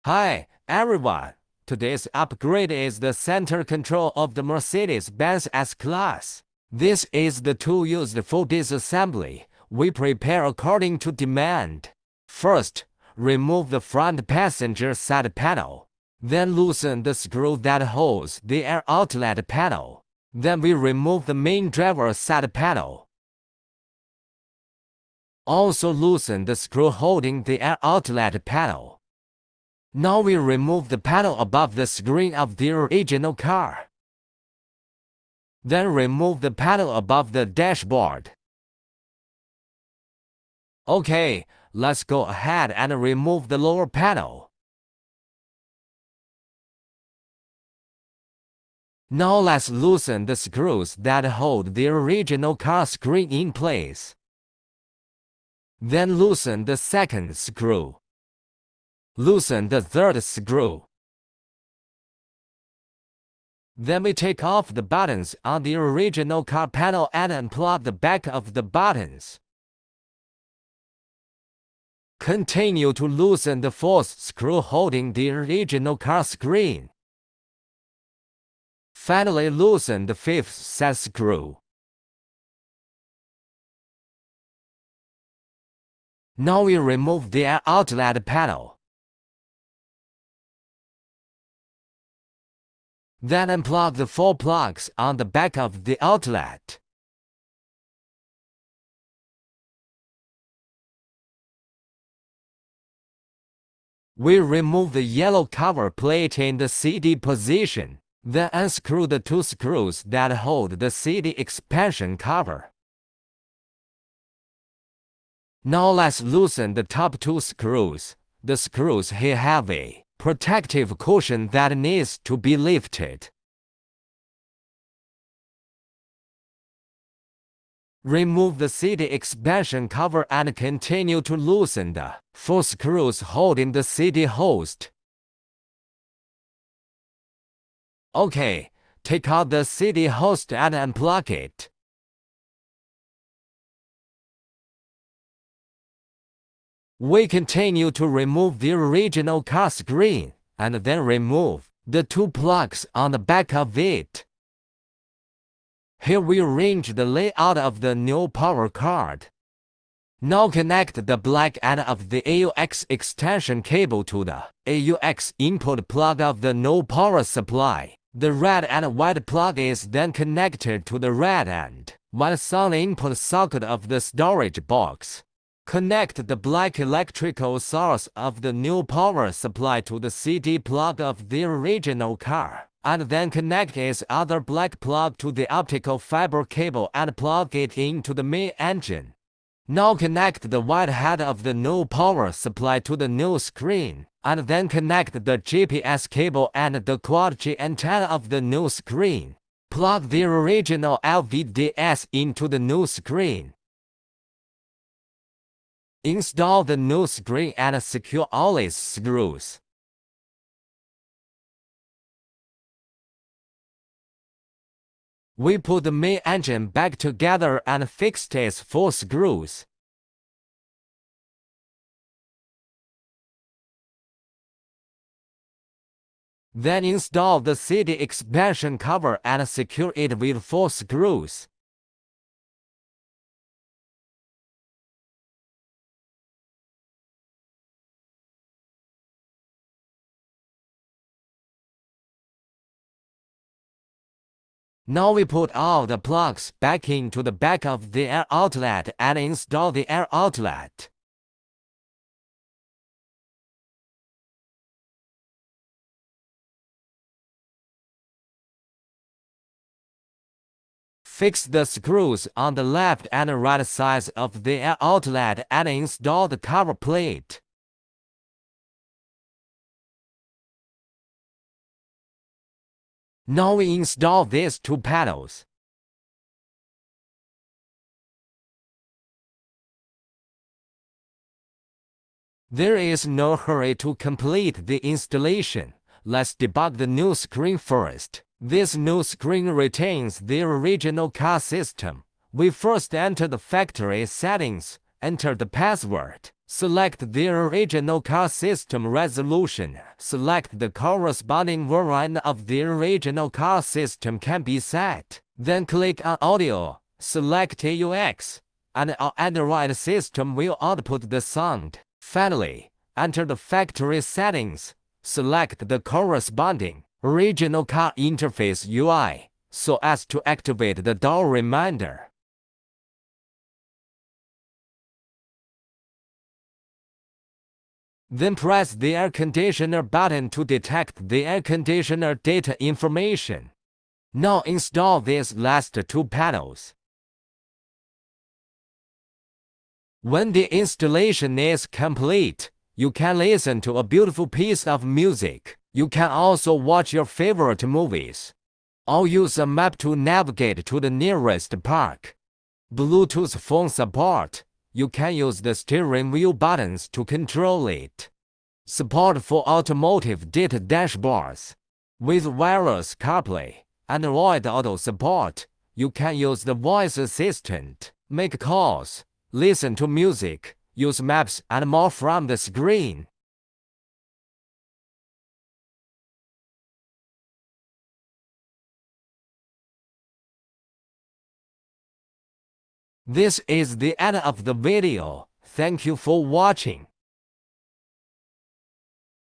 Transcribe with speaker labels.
Speaker 1: Hi, everyone. Today's upgrade is the center control of the Mercedes-Benz S-Class. This is the tool used for disassembly. We prepare according to demand. First, remove the front passenger side panel. Then loosen the screw that holds the air outlet panel. Then we remove the main driver side panel. Also loosen the screw holding the air outlet panel. Now we remove the panel above the screen of the original car. Then remove the panel above the dashboard. Okay, let's go ahead and remove the lower panel. Now let's loosen the screws that hold the original car screen in place. Then loosen the second screw. Loosen the third screw. Then we take off the buttons on the original car panel and unplug the back of the buttons. Continue to loosen the fourth screw holding the original car screen. Finally, loosen the fifth set screw. Now we remove the air outlet panel. Then unplug the 4 plugs on the back of the outlet. We remove the yellow cover plate in the CD position. Then unscrew the 2 screws that hold the CD expansion cover. Now let's loosen the top 2 screws. The screws here have a protective cushion that needs to be lifted. Remove the CD expansion cover and continue to loosen the 4 screws holding the CD host. Okay, take out the CD host and unplug it. We continue to remove the original car screen, and then remove the 2 plugs on the back of it. Here we arrange the layout of the new power card. Now connect the black end of the AUX extension cable to the AUX input plug of the new power supply. The red and white plug is then connected to the red and white sun input socket of the storage box. Connect the black electrical source of the new power supply to the CD plug of the original car, and then connect its other black plug to the optical fiber cable and plug it into the main engine. Now connect the white head of the new power supply to the new screen, and then connect the GPS cable and the quad G antenna of the new screen. Plug the original LVDS into the new screen. Install the new screen and secure all its screws. We put the main engine back together and fixed its 4 screws. Then install the CD expansion cover and secure it with 4 screws. Now we put all the plugs back into the back of the air outlet and install the air outlet. Fix the screws on the left and right sides of the air outlet and install the cover plate. Now we install these 2 panels. There is no hurry to complete the installation. Let's debug the new screen first. This new screen retains the original car system. We first enter the factory settings, enter the password, Select the original car system resolution. Select the corresponding variant of the original car system can be set. Then click on Audio. Select AUX, and our Android system will output the sound. Finally, enter the factory settings. Select the corresponding original car interface UI so as to activate the door reminder. Then press the air conditioner button to detect the air conditioner data information. Now install these last two panels. When the installation is complete, you can listen to a beautiful piece of music. You can also watch your favorite movies, or use a map to navigate to the nearest park. Bluetooth phone support. You can use the steering wheel buttons to control it. Support for automotive data dashboards. With wireless CarPlay, Android Auto support, you can use the voice assistant, make calls, listen to music, use maps and more from the screen. This is the end of the video. Thank you for watching.